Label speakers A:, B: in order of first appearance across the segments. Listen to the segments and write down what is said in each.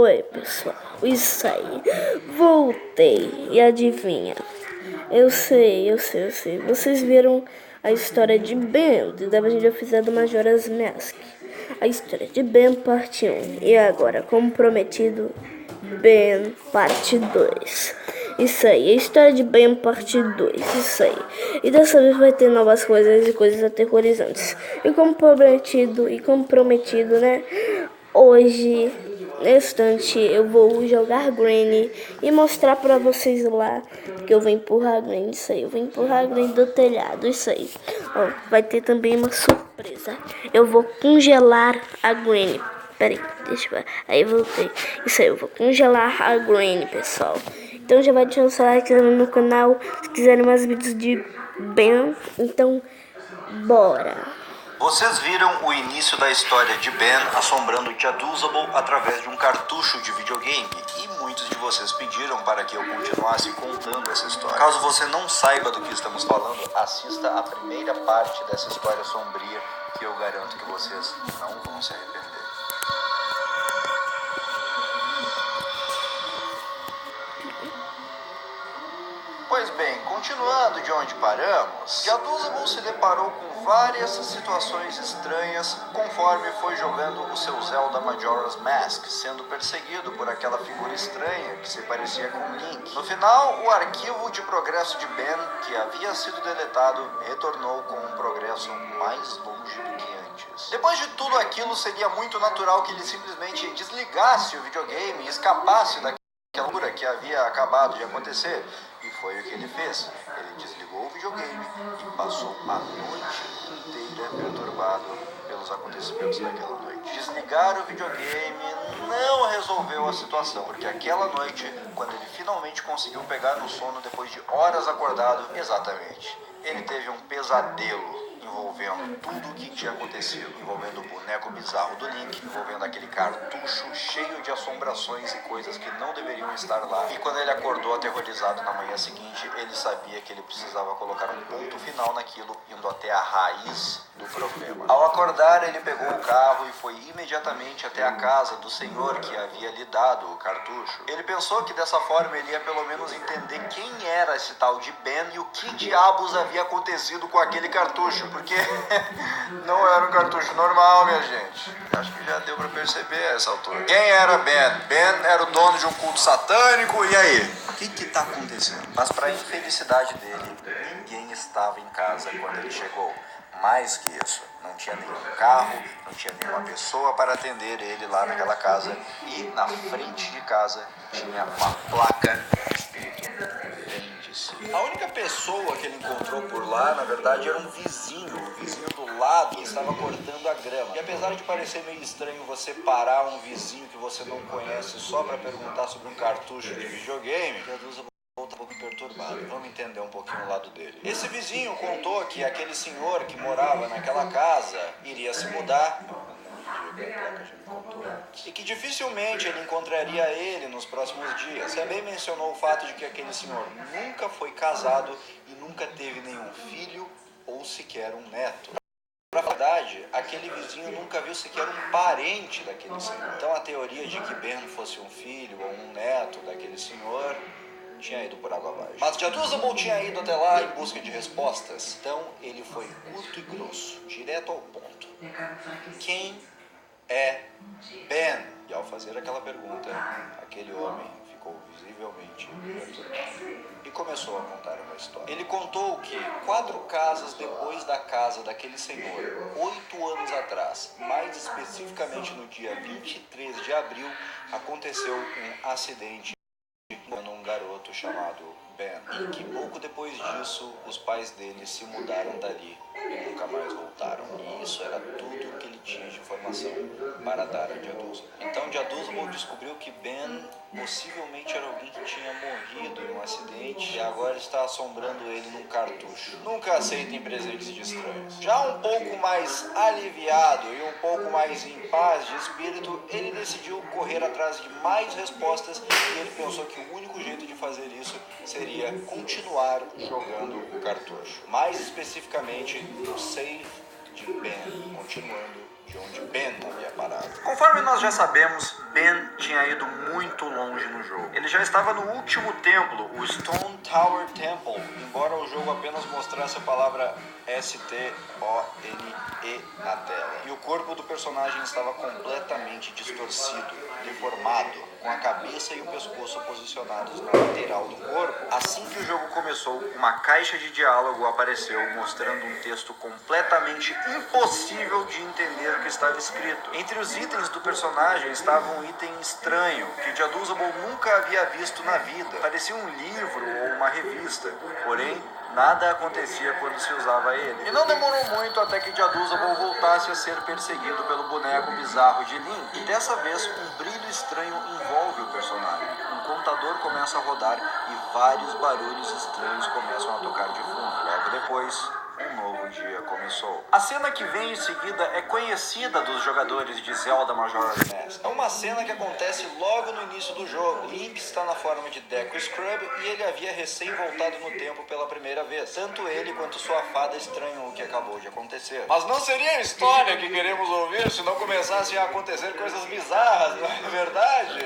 A: Oi, pessoal, isso aí. Voltei e adivinha? Eu sei. Vocês viram a história de Ben, da Legenda Oficial do Majora's Mask. A história de Ben, parte 1. E agora, como prometido, Ben, parte 2. Isso aí, a história de Ben, parte 2. Isso aí. E dessa vez vai ter novas coisas e coisas aterrorizantes. E como prometido, né? Hoje, nesse instante, eu vou jogar Granny e mostrar pra vocês lá que eu vou empurrar a Granny. Isso aí, eu vou empurrar a Granny do telhado. Isso aí. Ó, vai ter também uma surpresa. Eu vou congelar a Granny. Peraí, deixa eu ver. Aí voltei. Isso aí, eu vou congelar a Granny, pessoal. Então já vai deixar o seu like no canal se quiserem mais vídeos de Ben. Então, bora.
B: Vocês viram o início da história de Ben assombrando Jaduzable através de um cartucho de videogame e muitos de vocês pediram para que eu continuasse contando essa história. Caso você não saiba do que estamos falando, assista a primeira parte dessa história sombria que eu garanto que vocês não vão se arrepender. Pois bem, continuando de onde paramos, Jaduzable se deparou com várias situações estranhas conforme foi jogando o seu Zelda Majora's Mask, sendo perseguido por aquela figura estranha que se parecia com Link. No final, o arquivo de progresso de Ben, que havia sido deletado, retornou com um progresso mais longe do que antes. Depois de tudo aquilo, seria muito natural que ele simplesmente desligasse o videogame e escapasse daquela loucura que havia acabado de acontecer. E foi o que ele fez. Ele desligou o videogame e passou a noite inteira perturbado pelos acontecimentos daquela noite. Desligar o videogame não resolveu a situação, porque aquela noite, quando ele finalmente conseguiu pegar no sono depois de horas acordado, exatamente, ele teve um pesadelo envolvendo tudo o que tinha acontecido, envolvendo o boneco bizarro do Link, envolvendo aquele cartucho cheio de assombrações e coisas que não deveriam estar lá. E quando ele acordou aterrorizado na manhã seguinte, ele sabia que ele precisava colocar um ponto final naquilo, indo até a raiz do problema. Ao acordar, ele pegou o carro e foi imediatamente até a casa do senhor que havia lhe dado o cartucho. Ele pensou que dessa forma ele ia pelo menos entender quem era esse tal de Ben e o que diabos havia acontecido com aquele cartucho, porque não era um cartucho normal, minha gente. Acho que já deu pra perceber a essa altura. Quem era Ben? Ben era o dono de um culto satânico, e aí? O que tá acontecendo? Mas pra infelicidade dele, ninguém estava em casa quando ele chegou. Mais que isso, não tinha nenhum carro, não tinha nenhuma pessoa para atender ele lá naquela casa, e na frente de casa tinha uma placa escrito: vende-se. A única pessoa que ele encontrou por lá, na verdade, era um vizinho. O vizinho do lado estava cortando a grama. E apesar de parecer meio estranho você parar um vizinho que você não conhece só para perguntar sobre um cartucho de videogame, um pouco perturbado. Vamos entender um pouquinho o lado dele. Esse vizinho contou que aquele senhor que morava naquela casa iria se mudar. E que dificilmente ele encontraria ele nos próximos dias. Também mencionou o fato de que aquele senhor nunca foi casado e nunca teve nenhum filho ou sequer um neto. Na verdade, aquele vizinho nunca viu sequer um parente daquele senhor. Então a teoria de que Ben fosse um filho ou um neto daquele senhor tinha ido por água abaixo. Mas Jaduzable tinha ido até lá em busca de respostas. Então ele foi curto e grosso, direto ao ponto. Quem é Ben? E ao fazer aquela pergunta, aquele homem ficou visivelmente perturbado e começou a contar uma história. Ele contou que 4 casas depois da casa daquele senhor, 8 anos atrás, mais especificamente no dia 23 de abril, aconteceu um acidente com um garoto chamado Ben, e que pouco depois disso os pais dele se mudaram dali e nunca mais voltaram. E isso era tudo que ele tinha de informação para dar a Jaduzable. Então Jaduzable descobriu que Ben possivelmente era alguém que tinha morrido em um acidente e agora está assombrando ele num cartucho. Nunca aceitem presentes de estranhos. Já um pouco mais aliviado e um pouco mais em paz de espírito, ele decidiu correr atrás de mais respostas e ele pensou que o único jeito de fazer isso seria continuar jogando o cartucho. Mais especificamente, o save de Ben, continuando de onde Ben havia parado. Conforme nós já sabemos, Ben tinha ido muito longe no jogo. Ele já estava no último templo, o Stone Tower Temple, embora o jogo apenas mostrasse a palavra S-T-O-N-E na tela. E o corpo do personagem estava completamente distorcido, deformado, com a cabeça e o pescoço posicionados na lateral do corpo. Assim que o jogo começou, uma caixa de diálogo apareceu mostrando um texto completamente impossível de entender o que estava escrito. Entre os itens do personagem estava um item estranho que Jaduzable nunca havia visto na vida. Parecia um livro ou uma revista, porém nada acontecia quando se usava ele. E não demorou muito até que Jaduzable voltasse a ser perseguido pelo boneco bizarro de Link. E dessa vez, um brilho estranho envolve o personagem. Um computador começa a rodar e vários barulhos estranhos começam a tocar de fundo. Logo depois, um novo dia começou. A cena que vem em seguida é conhecida dos jogadores de Zelda Majora's Mask. É uma cena que acontece logo no início do jogo. Link está na forma de Deku Scrub e ele havia recém voltado no tempo pela primeira vez. Tanto ele quanto sua fada estranham o que acabou de acontecer. Mas não seria a história que queremos ouvir se não começassem a acontecer coisas bizarras, não é verdade?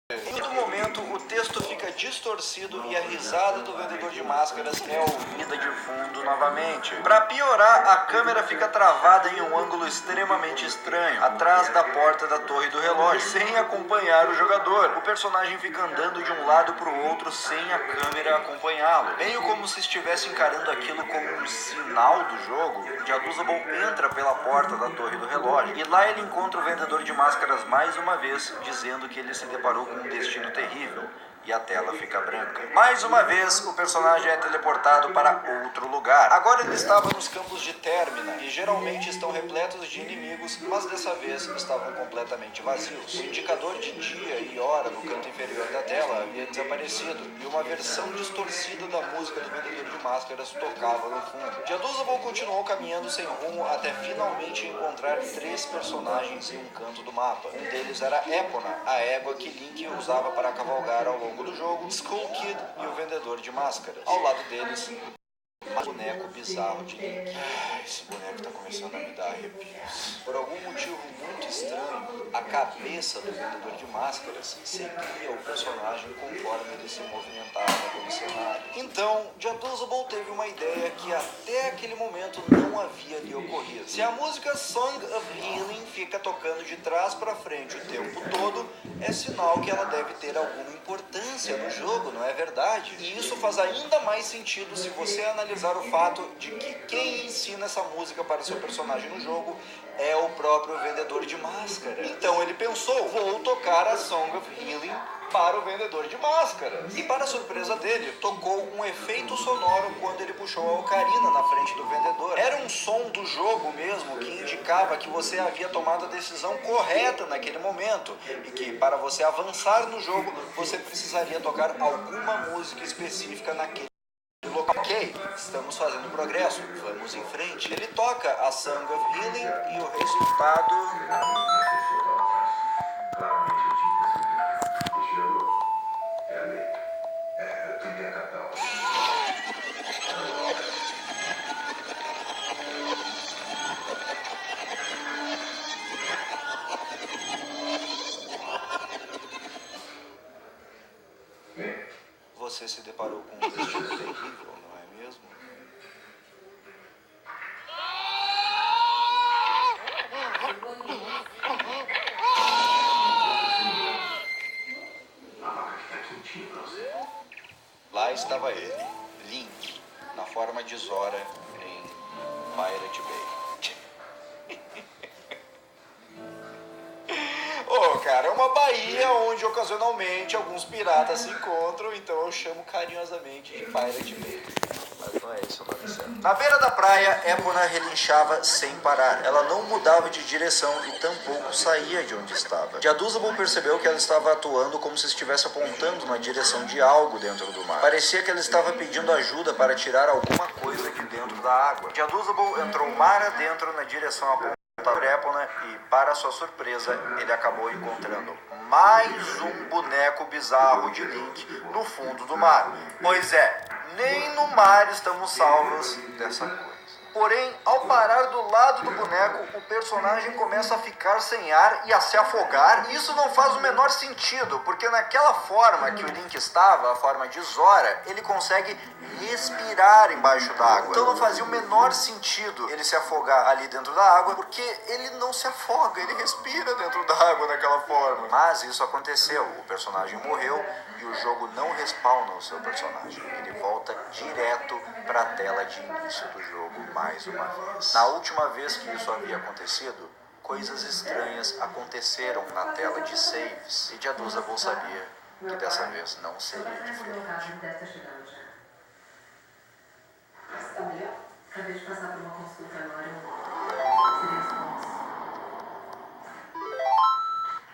B: Em todo momento, o texto fica distorcido e a risada do vendedor de máscaras é ouvida de fundo novamente. Para piorar, a câmera fica travada em um ângulo extremamente estranho, atrás da porta da torre do relógio, sem acompanhar o jogador. O personagem fica andando de um lado para o outro sem a câmera acompanhá-lo. Meio como se estivesse encarando aquilo como um sinal do jogo. Jaduzable entra pela porta da torre do relógio e lá ele encontra o vendedor de máscaras mais uma vez, dizendo que ele se deparou com um destino terrível. E a tela fica branca. Mais uma vez, o personagem é teleportado para outro lugar. Agora ele estava nos campos de Termina, que geralmente estão repletos de inimigos, mas dessa vez estavam completamente vazios. O indicador de dia e hora no canto inferior da tela havia desaparecido, e uma versão distorcida da música do vendedor de máscaras tocava no fundo. Jaduzable continuou caminhando sem rumo até finalmente encontrar 3 personagens em um canto do mapa. Um deles era Epona, a égua que Link usava para cavalgar ao longo do jogo, Skull Kid e o vendedor de máscaras. Ao lado deles, um boneco bizarro de Link. Esse boneco tá começando a me dar arrepios. Por algum motivo muito estranho, a cabeça do vendedor de máscaras seguia o personagem conforme ele se movimentava pelo cenário. Então, Jaduzable teve uma ideia que até aquele momento não havia lhe ocorrido. Se a música Song of Healing fica tocando de trás para frente o tempo todo, é sinal que ela deve ter alguma importância no jogo, não é verdade? E isso faz ainda mais sentido se você analisar o fato de que quem ensina essa música para seu personagem no jogo é o próprio vendedor de máscara. Então ele pensou, vou tocar a Song of Healing para o vendedor de máscaras. E para surpresa dele, tocou um efeito sonoro quando ele puxou a ocarina na frente do vendedor. Era um som do jogo mesmo que indicava que você havia tomado a decisão correta naquele momento e que para você avançar no jogo, você precisaria tocar alguma música específica naquele local. Ok, estamos fazendo progresso, vamos em frente. Ele toca a Song of Healing e o resultado... Você se deparou com um destino terrível, não é mesmo? Lá estava ele, Link, na forma de Zora em Pirate Bay. Oh, cara, é uma baía onde ocasionalmente alguns piratas se encontram, então eu chamo carinhosamente de Pirate Bay. Mas não é esse o nome certo. Na beira da praia, Epona relinchava sem parar. Ela não mudava de direção e tampouco saía de onde estava. Jaduzable percebeu que ela estava atuando como se estivesse apontando na direção de algo dentro do mar. Parecia que ela estava pedindo ajuda para tirar alguma coisa de dentro da água. Jaduzable entrou mar adentro na direção apontada por Epona e, para sua surpresa, ele acabou encontrando mais um boneco bizarro de Link no fundo do mar. Pois é, nem no mar estamos salvos dessa coisa. Porém, ao parar do lado do boneco, o personagem começa a ficar sem ar e a se afogar. Isso não faz o menor sentido, porque naquela forma que o Link estava, a forma de Zora, ele consegue respirar embaixo d'água. Então não fazia o menor sentido ele se afogar ali dentro da água, porque ele não se afoga, ele respira dentro da água daquela forma. Mas isso aconteceu, o personagem morreu e o jogo não respawna o seu personagem. Ele volta direto para a tela de início do jogo mais uma vez. Na última vez que isso havia acontecido, coisas estranhas aconteceram na tela de saves e Jaduzable sabia que dessa vez não seria diferente.
C: Está melhor? Acabei de passar por uma consulta agora.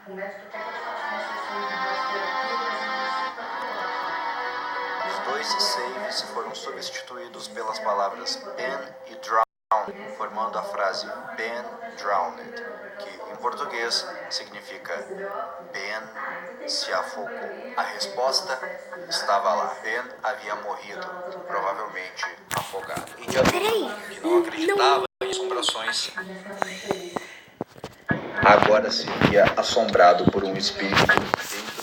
C: O médico quer que eu faça uma sessão de radioterapia.
B: Os dois saves foram substituídos pelas palavras Ben e Drown, formando a frase Ben Drowned, que em português significa Ben se afogou. A resposta estava lá. Ben havia morrido, provavelmente afogado. E Jaduzable, que não acreditava em assombrações, agora se via assombrado por um espírito dentro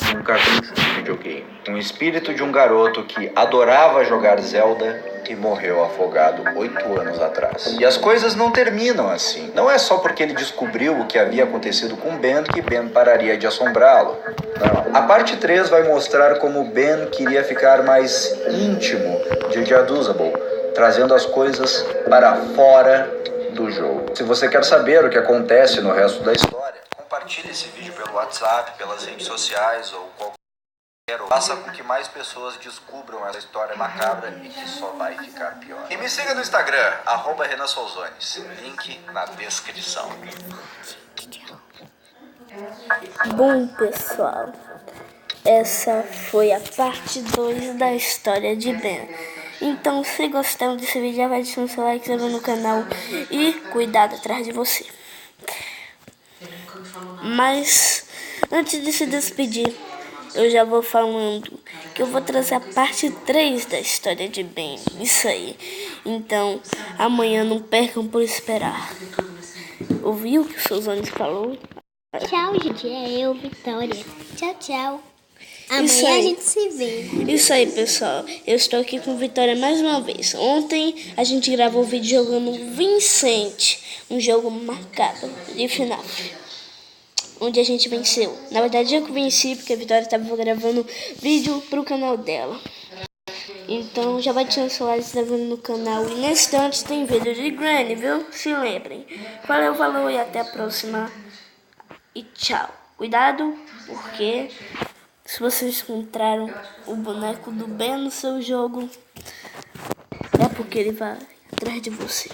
B: de um cartucho de videogame. Um espírito de um garoto que adorava jogar Zelda e morreu afogado 8 anos atrás. E as coisas não terminam assim. Não é só porque ele descobriu o que havia acontecido com Ben que Ben pararia de assombrá-lo. Não. A parte 3 vai mostrar como Ben queria ficar mais íntimo de Jaduzable, trazendo as coisas para fora do jogo. Se você quer saber o que acontece no resto da história, compartilhe esse vídeo pelo WhatsApp, pelas redes sociais ou qualquer. Faça com que mais pessoas descubram essa história macabra e que só vai ficar pior. E me siga no Instagram, @RenanSolzones. Link na descrição.
A: Bom, pessoal, essa foi a parte 2 da história de Ben. Então, se gostaram desse vídeo, já vai deixando seu like, se inscreva no canal e cuidado atrás de você. Mas, antes de se despedir, eu já vou falando que eu vou trazer a parte 3 da história de Ben. Isso aí. Então, amanhã não percam por esperar. Ouviu o que o Solzones falou?
D: Tchau, gente. É eu, Vitória. Tchau, tchau.
A: Isso
D: Amanhã
A: aí.
D: a gente se vê.
A: Isso aí, pessoal. Eu estou aqui com Vitória mais uma vez. Ontem a gente gravou um vídeo jogando Vincent, um jogo marcado de final, onde a gente venceu. Na verdade, eu que venci, porque a Vitória estava gravando vídeo pro canal dela. Então, já vai tirando seu like, se inscrevendo no canal. E nesse instante tem vídeo de Granny, viu? Se lembrem. Valeu, falou e até a próxima. E tchau. Cuidado, porque se vocês encontraram o boneco do Ben no seu jogo, é porque ele vai atrás de você.